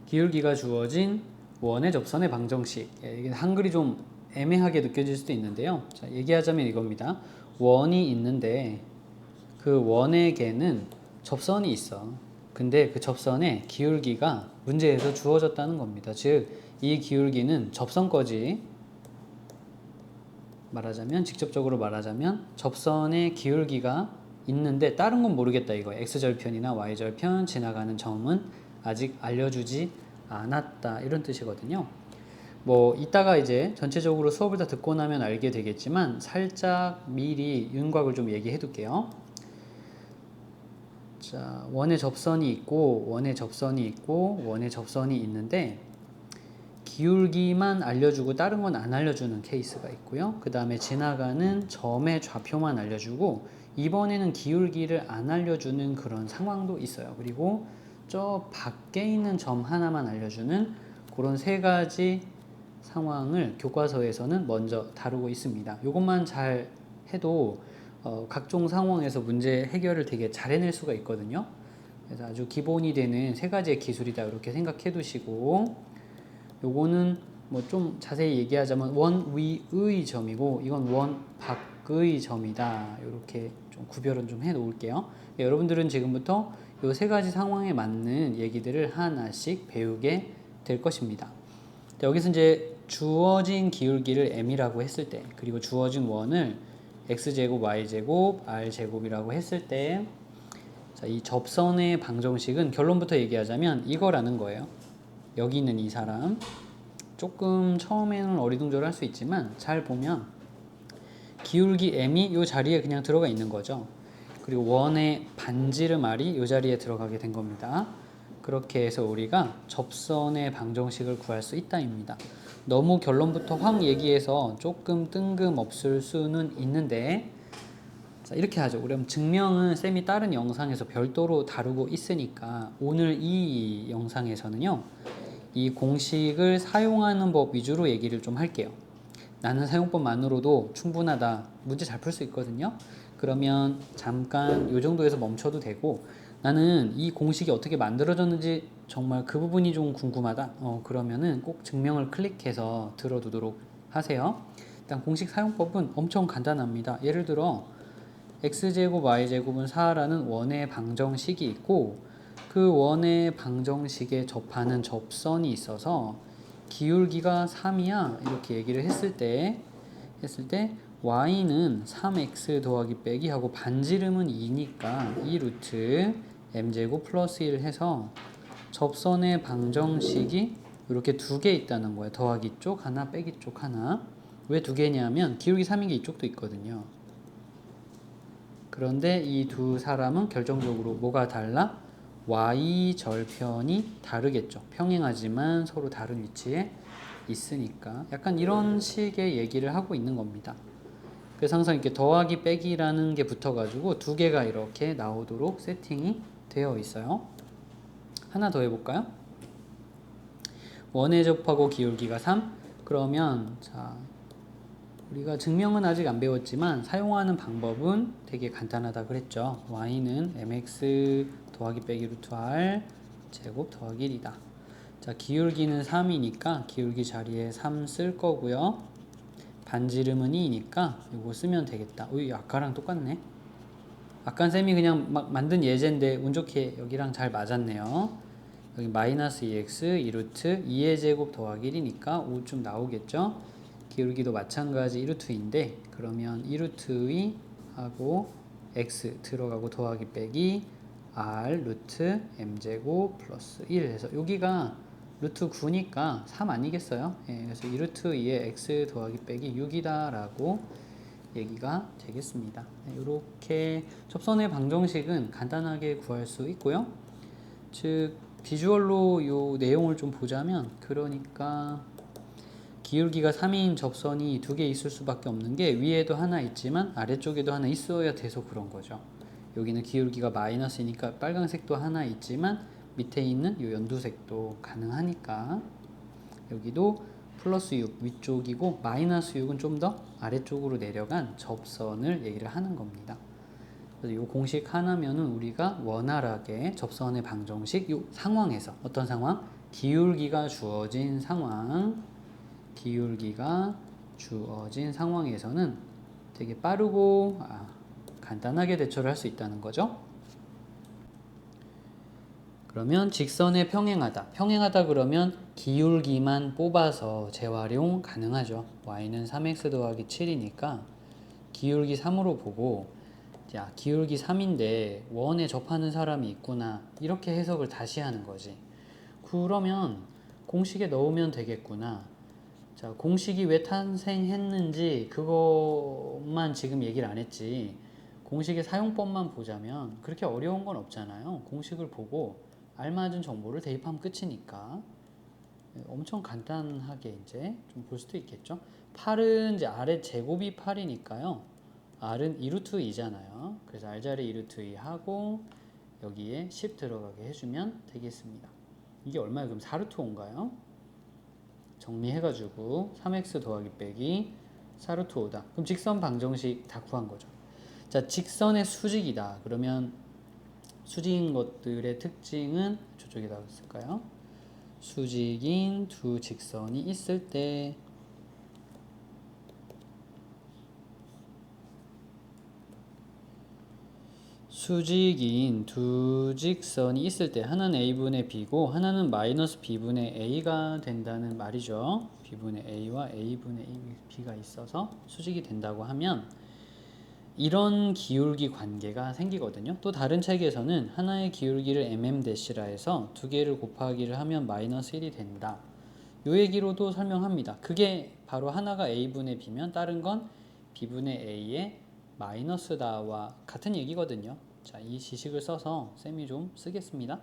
기울기가 주어진 원의 접선의 방정식. 이게 한글이 좀 애매하게 느껴질 수도 있는데요. 자, 얘기하자면 이겁니다. 원이 있는데 그 원에게는 접선이 있어. 근데 그 접선의 기울기가 문제에서 주어졌다는 겁니다. 즉, 이 기울기는 접선 거지. 직접적으로 말하자면 접선의 기울기가 있는데 다른 건 모르겠다 이거. x절편이나 y절편 지나가는 점은 아직 알려주지 않았다 이런 뜻이거든요. 뭐 이따가 이제 전체적으로 수업을 다 듣고 나면 알게 되겠지만 살짝 미리 윤곽을 좀 얘기해 둘게요. 자, 원의 접선이 있고 원의 접선이 있고 원의 접선이 있는데 기울기만 알려주고 다른 건 안 알려주는 케이스가 있고요. 그 다음에 지나가는 점의 좌표만 알려주고 이번에는 기울기를 안 알려주는 그런 상황도 있어요. 그리고 저 밖에 있는 점 하나만 알려주는 그런 세 가지 상황을 교과서에서는 먼저 다루고 있습니다. 이것만 잘 해도 각종 상황에서 문제 해결을 되게 잘 해낼 수가 있거든요. 그래서 아주 기본이 되는 세 가지의 기술이다 이렇게 생각해 두시고, 요거는 뭐 좀 자세히 얘기하자면 원 위의 점이고 이건 원 밖의 점이다 이렇게 좀 구별은 좀 해 놓을게요. 여러분들은 지금부터 요 세 가지 상황에 맞는 얘기들을 하나씩 배우게 될 것입니다. 여기서 이제 주어진 기울기를 m이라고 했을 때, 그리고 주어진 원을 x제곱, y제곱, r제곱이라고 했을 때, 자, 이 접선의 방정식은 결론부터 얘기하자면 이거라는 거예요. 여기 있는 이 사람, 조금 처음에는 어리둥절할 수 있지만 잘 보면 기울기 m이 이 자리에 그냥 들어가 있는 거죠. 그리고 원의 반지름 r이 이 자리에 들어가게 된 겁니다. 그렇게 해서 우리가 접선의 방정식을 구할 수 있다입니다. 너무 결론부터 확 얘기해서 조금 뜬금없을 수는 있는데, 자, 이렇게 하죠. 그럼 증명은 쌤이 다른 영상에서 별도로 다루고 있으니까 오늘 이 영상에서는요, 이 공식을 사용하는 법 위주로 얘기를 좀 할게요. 나는 사용법만으로도 충분하다. 문제 잘 풀 수 있거든요. 그러면 잠깐 이 정도에서 멈춰도 되고, 나는 이 공식이 어떻게 만들어졌는지 정말 그 부분이 좀 궁금하다. 그러면은 꼭 증명을 클릭해서 들어두도록 하세요. 일단 공식 사용법은 엄청 간단합니다. 예를 들어 x제곱 y제곱은 4라는 원의 방정식이 있고 그 원의 방정식에 접하는 접선이 있어서 기울기가 3이야 이렇게 얘기를 했을 때 y는 3x 더하기 빼기 하고 반지름은 2니까 2 루트 m제곱 플러스 1 해서 접선의 방정식이 이렇게 두 개 있다는 거예요. 더하기 쪽 하나 빼기 쪽 하나. 왜 두 개냐면 기울기 3인 게 이쪽도 있거든요. 그런데 이 두 사람은 결정적으로 뭐가 달라? y절편이 다르겠죠. 평행하지만 서로 다른 위치에 있으니까 약간 이런 식의 얘기를 하고 있는 겁니다. 그래서 항상 이렇게 더하기 빼기라는 게 붙어가지고 두 개가 이렇게 나오도록 세팅이 되어 있어요. 하나 더 해볼까요? 원에 접하고 기울기가 3. 그러면 자, 우리가 증명은 아직 안 배웠지만 사용하는 방법은 되게 간단하다 그랬죠. y는 mx 더하기 빼기 루트 r 제곱 더하기 1이다. 자, 기울기는 3이니까 기울기 자리에 3 쓸 거고요. 반지름은 2니까 이거 쓰면 되겠다. 아까랑 똑같네. 아까 쌤이 그냥 막 만든 예제인데 운 좋게 여기랑 잘 맞았네요. 여기 마이너스 2x 2루트 2의 제곱 더하기 1이니까 5쯤 나오겠죠. 기울기도 마찬가지 1루트인데 그러면 2루트 하고 x 들어가고 더하기 빼기 r 루트 m제곱 플러스 1 해서 여기가 루트 9니까 3 아니겠어요? 예, 그래서 2루트 2의 x 더하기 빼기 6이다 라고 얘기가 되겠습니다. 이렇게 접선의 방정식은 간단하게 구할 수 있고요. 즉 비주얼로 이 내용을 좀 보자면, 그러니까 기울기가 3인 접선이 두 개 있을 수밖에 없는 게 위에도 하나 있지만 아래쪽에도 하나 있어야 돼서 그런 거죠. 여기는 기울기가 마이너스니까 빨간색도 하나 있지만 밑에 있는 이 연두색도 가능하니까 여기도 플러스 6 위쪽이고 마이너스 6은 좀 더 아래쪽으로 내려간 접선을 얘기를 하는 겁니다. 그래서 이 공식 하나면은 우리가 원활하게 접선의 방정식 이 상황에서 어떤 상황? 기울기가 주어진 상황, 기울기가 주어진 상황에서는 되게 빠르고 간단하게 대처를 할 수 있다는 거죠. 그러면 직선에 평행하다 그러면 기울기만 뽑아서 재활용 가능하죠. y는 3x 더하기 7이니까 기울기 3으로 보고, 야, 기울기 3인데 원에 접하는 사람이 있구나, 이렇게 해석을 다시 하는 거지. 그러면 공식에 넣으면 되겠구나. 자, 공식이 왜 탄생했는지 그것만 지금 얘기를 안 했지. 공식의 사용법만 보자면 그렇게 어려운 건 없잖아요. 공식을 보고 알맞은 정보를 대입하면 끝이니까 엄청 간단하게 이제 좀 볼 수도 있겠죠. 8은 이제 R의 제곱이 8이니까요. R은 2루트 2잖아요. 그래서 R 자리 2루트 2 하고 여기에 10 들어가게 해주면 되겠습니다. 이게 얼마예요? 그럼 4루트 5인가요? 정리해가지고 3x 더하기 빼기 4루트 5다. 그럼 직선 방정식 다 구한 거죠. 자, 직선의 수직이다. 그러면 수직인 것들의 특징은 저쪽에다 쓸까요? 수직인 두 직선이 있을 때 수직인 두 직선이 있을 때 하나는 a분의 b고 하나는 마이너스 b분의 a가 된다는 말이죠. b분의 a와 a분의 b가 있어서 수직이 된다고 하면 이런 기울기 관계가 생기거든요. 또 다른 책에서는 하나의 기울기를 mm-라 해서 두 개를 곱하기를 하면 마이너스 1이 된다. 요 얘기로도 설명합니다. 그게 바로 하나가 a분의 b면 다른 건 b분의 a의 마이너스다와 같은 얘기거든요. 자, 이 지식을 써서 쌤이 좀 쓰겠습니다.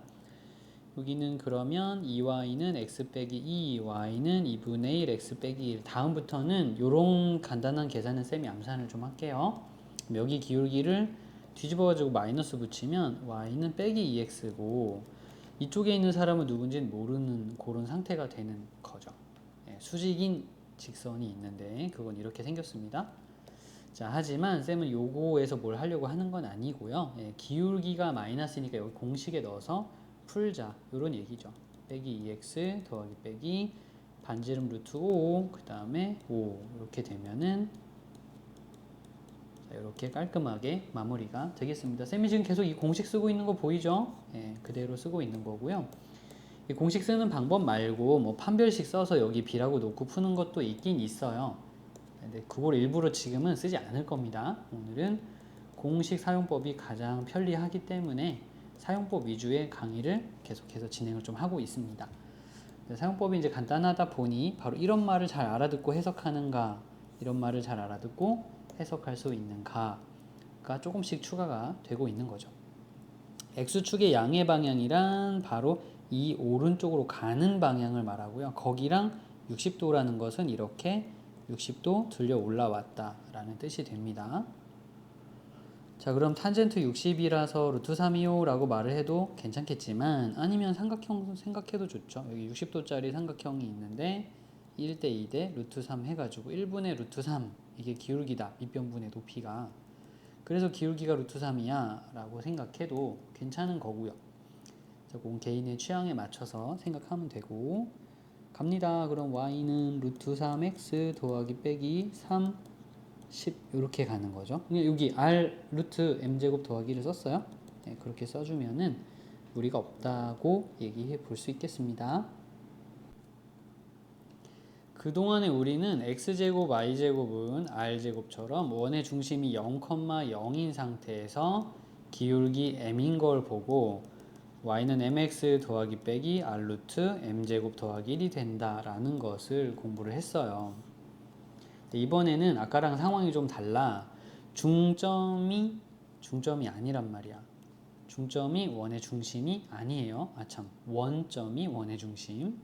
여기는 그러면 2y는 x 빼기 2y는 2분의 1 x 빼기 1. 다음부터는 요런 간단한 계산은 쌤이 암산을 좀 할게요. 여기 기울기를 뒤집어가지고 마이너스 붙이면 y는 빼기 2x고 이쪽에 있는 사람은 누군지는 모르는 그런 상태가 되는 거죠. 수직인 직선이 있는데 그건 이렇게 생겼습니다. 자, 하지만 쌤은 요거에서 뭘 하려고 하는 건 아니고요. 기울기가 마이너스니까 여기 공식에 넣어서 풀자, 요런 얘기죠. 빼기 2x 더하기 빼기 반지름 루트 5, 그 다음에 5 이렇게 되면은 이렇게 깔끔하게 마무리가 되겠습니다. 쌤이 지금 계속 이 공식 쓰고 있는 거 보이죠? 그대로 쓰고 있는 거고요. 이 공식 쓰는 방법 말고 뭐 판별식 써서 여기 b라고 놓고 푸는 것도 있긴 있어요. 근데 그걸 일부러 지금은 쓰지 않을 겁니다. 오늘은 공식 사용법이 가장 편리하기 때문에 사용법 위주의 강의를 계속해서 진행을 좀 하고 있습니다. 사용법이 이제 간단하다 보니 바로 이런 말을 잘 알아듣고 해석하는가, 이런 말을 잘 알아듣고 해석할 수 있는가가 조금씩 추가가 되고 있는 거죠. X축의 양의 방향이란 바로 이 오른쪽으로 가는 방향을 말하고요. 거기랑 60도라는 것은 이렇게 60도 들려 올라왔다 라는 뜻이 됩니다. 자, 그럼 탄젠트 60이라서 루트 3이요 라고 말을 해도 괜찮겠지만 아니면 삼각형 생각해도 좋죠. 여기 60도짜리 삼각형이 있는데 1대 2대 루트 3 해가지고 1분의 루트 3 이게 기울기다. 밑변분의 높이가. 그래서 기울기가 루트 3이야 라고 생각해도 괜찮은 거고요. 자, 그건 개인의 취향에 맞춰서 생각하면 되고 갑니다. 그럼 y는 루트 3x 더하기 빼기 3 10 이렇게 가는 거죠. 여기 r 루트 m제곱 더하기를 썼어요. 그렇게 써주면은 무리가 없다고 얘기해 볼 수 있겠습니다. 그동안에 우리는 x제곱 y제곱은 r제곱처럼 원의 중심이 0,0인 상태에서 기울기 m인 걸 보고 y는 mx 더하기 빼기 r 루트 m제곱 더하기 1이 된다라는 것을 공부를 했어요. 이번에는 아까랑 상황이 좀 달라. 중점이 아니란 말이야. 중점이 원의 중심이 아니에요. 아참, 원점이 원의 중심.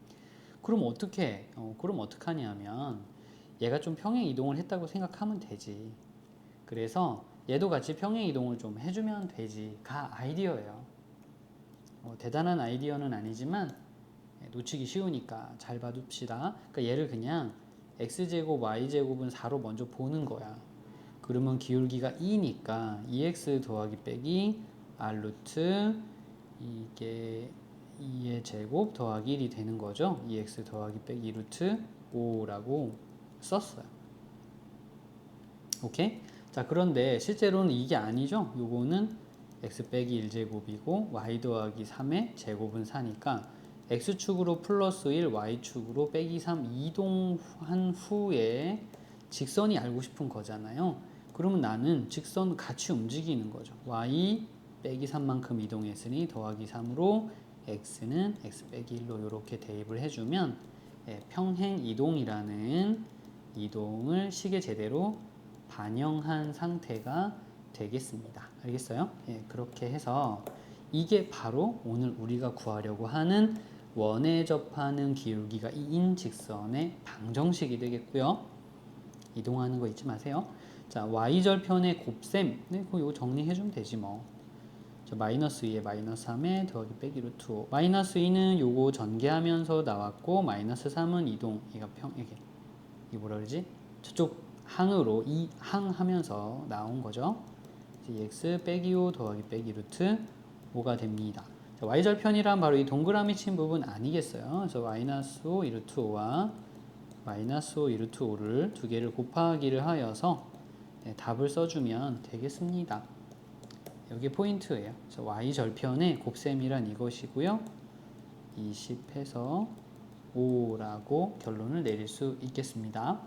그럼 어떻게? 그럼 어떡하냐 하면 얘가 좀 평행 이동을 했다고 생각하면 되지. 그래서 얘도 같이 평행 이동을 좀 해주면 되지가 아이디어예요. 대단한 아이디어는 아니지만 놓치기 쉬우니까 잘 봐둡시다. 그러니까 얘를 그냥 x제곱 y제곱은 4로 먼저 보는 거야. 그러면 기울기가 2니까 2x 더하기 빼기 r 루트 이게 2의 제곱 더하기 1이 되는 거죠. 2x 더하기 빼기 루트 5라고 썼어요. 오케이? 자, 그런데 실제로는 이게 아니죠. 요거는 x 빼기 1제곱이고 y 더하기 3의 제곱은 4니까 x축으로 플러스 1, y축으로 빼기 3 이동한 후에 직선이 알고 싶은 거잖아요. 그러면 나는 직선 같이 움직이는 거죠. y 빼기 3만큼 이동했으니 더하기 3으로 x는 x 빼기 1로 이렇게 대입을 해주면 평행 이동이라는 이동을 식에 제대로 반영한 상태가 되겠습니다. 알겠어요? 예, 그렇게 해서 이게 바로 오늘 우리가 구하려고 하는 원에 접하는 기울기가 2인 직선의 방정식이 되겠고요. 이동하는 거 잊지 마세요. 자, y절편의 곱셈. 네, 이거 정리해주면 되지 뭐. 자, 마이너스 2에 마이너스 3에 더하기 빼기 루트 5. 마이너스 2는 요거 전개하면서 나왔고, 마이너스 3은 이동. 얘가 이게 뭐라 그러지? 저쪽 항으로 이 항 하면서 나온 거죠. x 빼기 5 더하기 빼기 루트 5가 됩니다. 자, y절편이란 바로 이 동그라미 친 부분 아니겠어요? 그래서 마이너스 5 이 루트 5와 마이너스 5 이 루트 5를 두 개를 곱하기를 하여서 답을 써주면 되겠습니다. 여기 포인트예요. 그래서 y절편의 곱셈이란 이것이고요. 20 해서 5라고 결론을 내릴 수 있겠습니다.